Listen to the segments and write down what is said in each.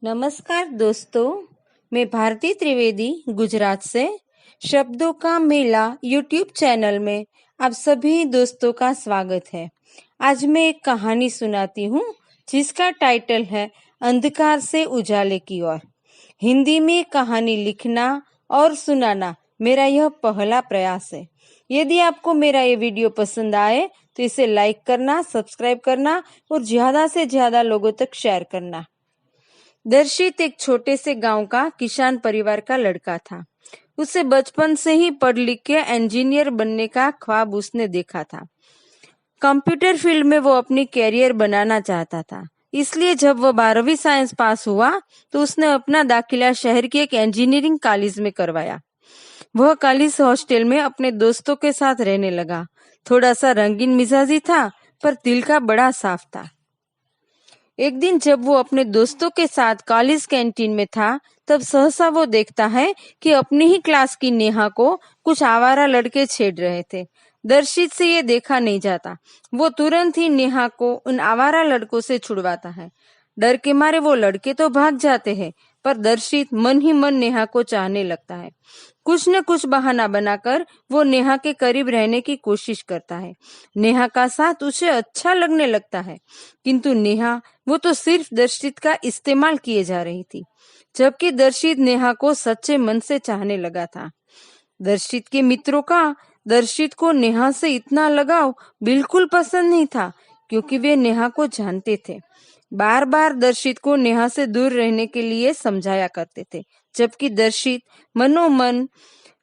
नमस्कार दोस्तों, मैं भारती त्रिवेदी गुजरात से शब्दों का मेला यूट्यूब चैनल में आप सभी दोस्तों का स्वागत है। आज मैं एक कहानी सुनाती हूँ जिसका टाइटल है अंधकार से उजाले की ओर। हिंदी में कहानी लिखना और सुनाना मेरा यह पहला प्रयास है। यदि आपको मेरा ये वीडियो पसंद आए तो इसे लाइक करना, सब्सक्राइब करना और ज्यादा से ज्यादा लोगों तक शेयर करना। दर्शित एक छोटे से गांव का किसान परिवार का लड़का था। उसे बचपन से ही पढ़ लिख के इंजीनियर बनने का ख्वाब उसने देखा था। कंप्यूटर फील्ड में वो अपनी कैरियर बनाना चाहता था। इसलिए जब वो 12वीं साइंस पास हुआ तो उसने अपना दाखिला शहर की एक इंजीनियरिंग कॉलेज में करवाया। वह कॉलेज हॉस्टल में अपने दोस्तों के साथ रहने लगा। थोड़ा सा रंगीन मिजाजी था पर दिल का बड़ा साफ था। एक दिन जब वो अपने दोस्तों के साथ कॉलेज कैंटीन में था तब सहसा वो देखता है कि अपनी ही क्लास की नेहा को कुछ आवारा लड़के छेड़ रहे थे। दर्शित से ये देखा नहीं जाता। वो तुरंत ही नेहा को उन आवारा लड़कों से छुड़वाता है। डर के मारे वो लड़के तो भाग जाते हैं पर दर्शित मन ही मन नेहा को चाहने लगता है। कुछ न कुछ बहाना बनाकर वो नेहा के करीब रहने की कोशिश करता है। नेहा का साथ उसे अच्छा लगने लगता है, किंतु नेहा वो तो सिर्फ दर्शित का इस्तेमाल किए जा रही थी, जबकि दर्शित नेहा को सच्चे मन से चाहने लगा था। दर्शित के मित्रों का दर्शित को नेहा से इतना लगाव बिल्कुल पसंद नहीं था, क्योंकि वे नेहा को जानते थे। बार बार दर्शित को नेहा से दूर रहने के लिए समझाया करते थे, जबकि दर्शित मनोमन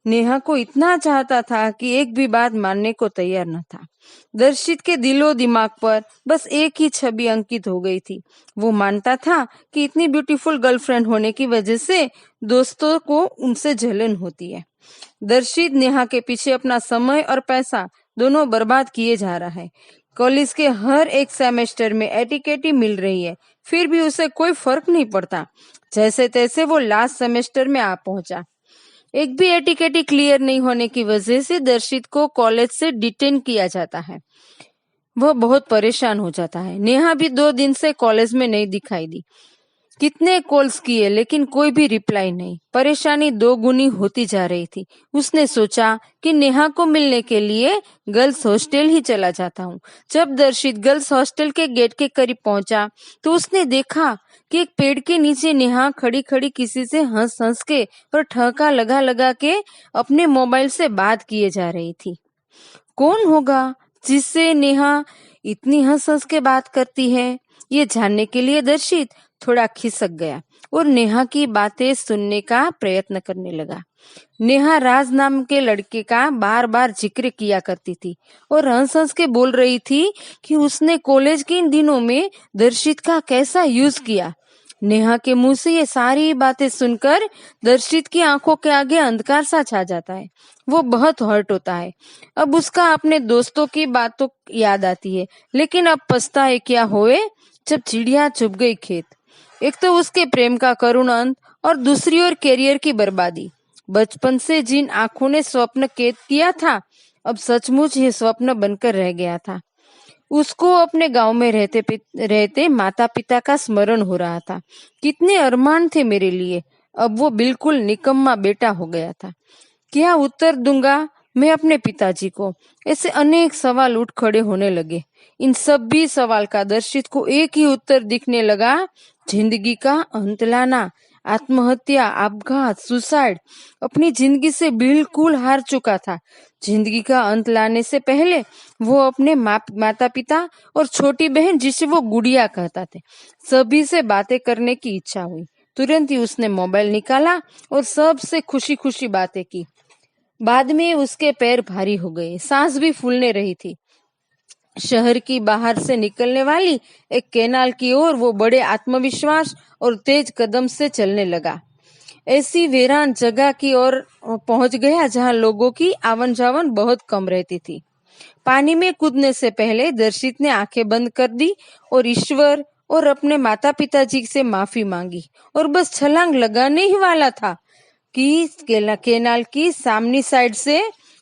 नेहा को इतना चाहता था कि एक भी बात मानने को तैयार न था। दर्शित के दिलो दिमाग पर बस एक ही छवि अंकित हो गई थी। वो मानता था कि इतनी ब्यूटीफुल गर्लफ्रेंड होने की वजह से दोस्तों को उनसे जलन होती है। दर्शित नेहा के पीछे अपना समय और पैसा दोनों बर्बाद किए जा रहा है। कॉलेज के हर एक सेमेस्टर में एटीकेटी मिल रही है, फिर भी उसे कोई फर्क नहीं पड़ता। जैसे तैसे वो लास्ट सेमेस्टर में आ पहुंचा। एक भी एटीकेटी क्लियर नहीं होने की वजह से दर्शित को कॉलेज से डिटेन किया जाता है। वह बहुत परेशान हो जाता है। नेहा भी 2 दिन से कॉलेज में नहीं दिखाई दी। कितने कॉल्स किए लेकिन कोई भी रिप्लाई नहीं। परेशानी 2 गुनी होती जा रही थी। उसने सोचा कि नेहा को मिलने के लिए गर्ल्स हॉस्टल ही चला जाता हूँ। जब दर्शित गर्ल्स हॉस्टल के गेट के करीब पहुंचा तो उसने देखा कि एक पेड़ के नीचे नेहा खड़ी खड़ी किसी से हंस हंस के और ठहाका लगा लगा के अपने मोबाइल से बात किए जा रही थी। कौन होगा जिससे नेहा इतनी हंस हंस के बात करती है? ये जानने के लिए दर्शित थोड़ा खिसक गया और नेहा की बातें सुनने का प्रयत्न करने लगा। नेहा राज नाम के लड़के का बार बार जिक्र किया करती थी और हंस हंस के बोल रही थी कि उसने कॉलेज के इन दिनों में दर्शित का कैसा यूज किया। नेहा के मुंह से ये सारी बातें सुनकर दर्शित की आंखों के आगे अंधकार सा छा जाता है। वो बहुत हर्ट होता है। अब उसका अपने दोस्तों की बातों याद आती है, लेकिन अब पछताए क्या होए जब चिड़िया चुभ गई खेत। एक तो उसके प्रेम का करुण अंत और दूसरी ओर कैरियर की बर्बादी। बचपन से जिन आंखों ने स्वप्न कैद किया था, अब सचमुच ये स्वप्न बनकर रह गया था। उसको अपने गांव में रहते माता पिता का स्मरण हो रहा था। कितने अरमान थे मेरे लिए। अब वो बिल्कुल निकम्मा बेटा हो गया था। क्या उत्तर दूंगा मैं अपने पिताजी को? ऐसे अनेक सवाल उठ खड़े होने लगे। इन सभी सवाल का दर्शित को एक ही उत्तर दिखने लगा, जिंदगी का अंत लाना। आत्महत्या, आपघात, सुसाइड। अपनी जिंदगी से बिल्कुल हार चुका था। जिंदगी का अंत लाने से पहले वो अपने माता पिता और छोटी बहन, जिसे वो गुड़िया कहता थे, सभी से बातें करने की इच्छा हुई। तुरंत ही उसने मोबाइल निकाला और सबसे खुशी खुशी बातें की। बाद में उसके पैर भारी हो गए, सांस भी फूलने रही थी। शहर की बाहर से निकलने वाली एक कैनाल की ओर वो बड़े आत्मविश्वास और तेज कदम से चलने लगा। ऐसी वीरान जगह की ओर पहुंच गया जहां लोगों की आवन जावन बहुत कम रहती थी। पानी में कूदने से पहले दर्शित ने आंखें बंद कर दी और ईश्वर और अपने माता पिताजी से माफी मांगी और बस छलांग लगाने ही वाला था कि कैनाल की सामनी साइड से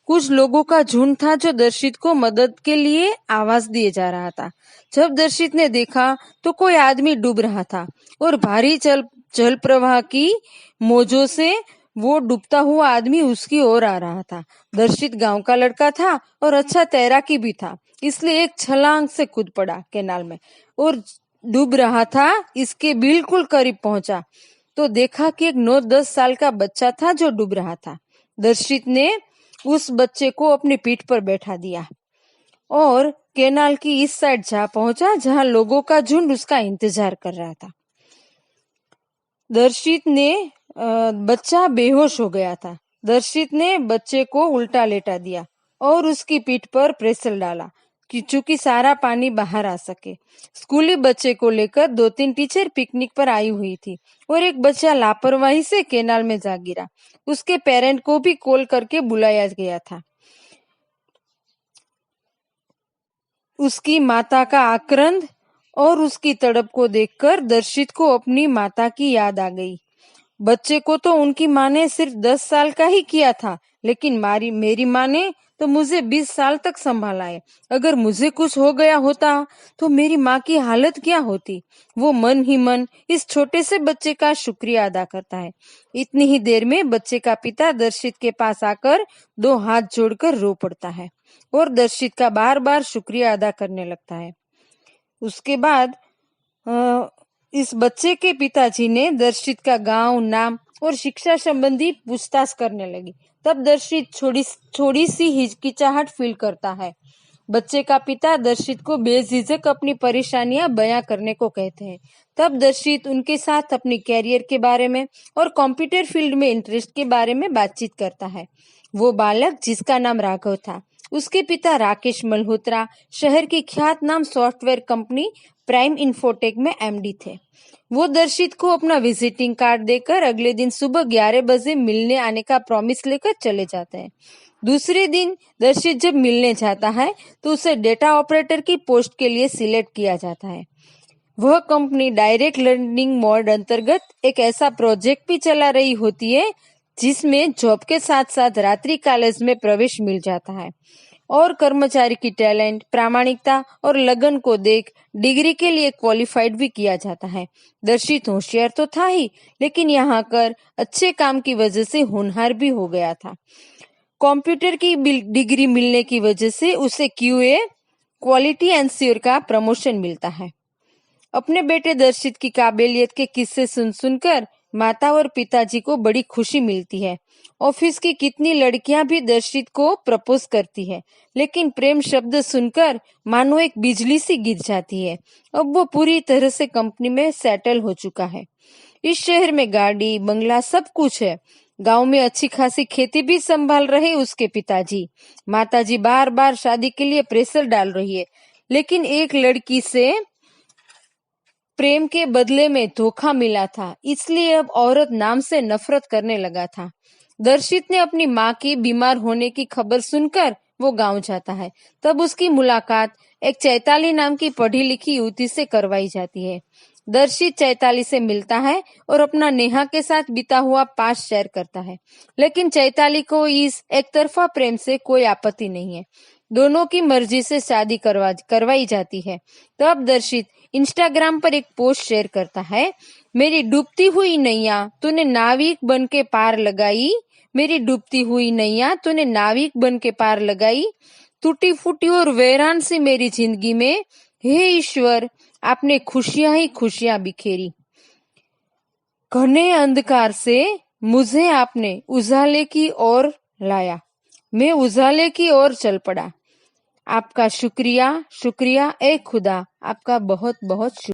कुछ लोगों का झुंड था जो दर्शित को मदद के लिए आवाज दिए जा रहा था। जब दर्शित ने देखा तो कोई आदमी डूब रहा था और भारी जल प्रवाह की मोजों से वो डूबता हुआ आदमी उसकी ओर आ रहा था। दर्शित गांव का लड़का था और अच्छा तैराकी भी था, इसलिए एक छलांग से कूद पड़ा कैनाल में और डूब रहा था। इसके बिल्कुल करीब पहुंचा तो देखा कि एक 9-10 साल का बच्चा था जो डूब रहा था। दर्शित ने उस बच्चे को अपनी पीठ पर बैठा दिया और कैनाल की इस साइड जा पहुंचा जहां लोगों का झुंड उसका इंतजार कर रहा था। दर्शित ने बच्चा बेहोश हो गया था। दर्शित ने बच्चे को उल्टा लेटा दिया और उसकी पीठ पर प्रेशर डाला कि चूंकि सारा पानी बाहर आ सके। स्कूली बच्चे को लेकर 2-3 टीचर पिकनिक पर आई हुई थी और एक बच्चा लापरवाही से कैनाल में जा गिरा। उसके पेरेंट को भी कॉल करके बुलाया गया था। उसकी माता का आक्रंद और उसकी तड़प को देखकर दर्शित को अपनी माता की याद आ गई। बच्चे को तो उनकी माँ ने सिर्फ 10 साल का ही किया था, लेकिन मेरी माँ ने तो मुझे 20 साल तक संभाला है। अगर मुझे कुछ हो गया होता तो मेरी माँ की हालत क्या होती। वो मन ही मन इस छोटे से बच्चे का शुक्रिया अदा करता है। इतनी ही देर में बच्चे का पिता दर्शित के पास आकर 2 हाथ जोड़कर रो पड़ता है और दर्शित का बार बार शुक्रिया अदा करने लगता है। उसके बाद इस बच्चे के पिताजी ने दर्शित का गांव, नाम और शिक्षा संबंधी पूछताछ करने लगी। तब दर्शित थोड़ी सी हिचकिचाहट फील करता है। बच्चे का पिता दर्शित को बेझिझक अपनी परेशानियां बयां करने को कहते हैं। तब दर्शित उनके साथ अपनी कैरियर के बारे में और कंप्यूटर फील्ड में इंटरेस्ट के बारे में बातचीत करता है। वो बालक जिसका नाम राघव था, उसके पिता राकेश मल्होत्रा शहर की ख्यात नाम सॉफ्टवेयर कंपनी प्राइम इन्फोटेक में एमडी थे। वो दर्शित को अपना विजिटिंग कार्ड देकर अगले दिन सुबह 11 बजे मिलने आने का प्रॉमिस लेकर चले जाते हैं। दूसरे दिन दर्शित जब मिलने जाता है तो उसे डेटा ऑपरेटर की पोस्ट के लिए सिलेक्ट किया जाता है। वह कंपनी डायरेक्ट लर्निंग मोड अंतर्गत एक ऐसा प्रोजेक्ट भी चला रही होती है जिसमें जॉब के साथ साथ रात्रि कॉलेज में प्रवेश मिल जाता है और कर्मचारी की टैलेंट, प्रामाणिकता और लगन को देख डिग्री के लिए क्वालिफाइड भी किया जाता है। दर्शित होशियार तो था ही, लेकिन यहाँ कर अच्छे काम की वजह से होनहार भी हो गया था। कंप्यूटर की डिग्री मिलने की वजह से उसे क्यूए क्वालिटी एंश्योर का प्रमोशन मिलता है। अपने बेटे दर्शित की काबिलियत के किस्से सुन सुनकर माता और पिताजी को बड़ी खुशी मिलती है। ऑफिस की कितनी लड़कियां भी दर्शित को प्रपोज करती है, लेकिन प्रेम शब्द सुनकर मानो एक बिजली सी गिर जाती है। अब वो पूरी तरह से कंपनी में सेटल हो चुका है। इस शहर में गाड़ी, बंगला सब कुछ है। गांव में अच्छी खासी खेती भी संभाल रहे उसके पिताजी। माताजी बार बार शादी के लिए प्रेशर डाल रही है, लेकिन एक लड़की से प्रेम के बदले में धोखा मिला था, इसलिए अब औरत नाम से नफरत करने लगा था। दर्शित ने अपनी माँ की बीमार होने की खबर सुनकर वो गांव जाता है। तब उसकी मुलाकात एक चैताली नाम की पढ़ी लिखी युवती से करवाई जाती है। दर्शित चैताली से मिलता है और अपना नेहा के साथ बीता हुआ पास्ट शेयर करता है, लेकिन चैताली को इस एक तरफा प्रेम से कोई आपत्ति नहीं है। दोनों की मर्जी से शादी करवाई जाती है। तब दर्शित इंस्टाग्राम पर एक पोस्ट शेयर करता है, मेरी डूबती हुई नैया तूने नाविक बन के पार लगाई, मेरी डूबती हुई नैया तूने नाविक बन के पार लगाई, टूटी फूटी और वीरान सी मेरी जिंदगी में हे ईश्वर आपने खुशियां ही खुशियां बिखेरी। घने अंधकार से मुझे आपने उजाले की ओर लाया, मैं उजाले की ओर चल पड़ा। आपका शुक्रिया शुक्रिया ए खुदा, आपका बहुत बहुत शुक्रिया।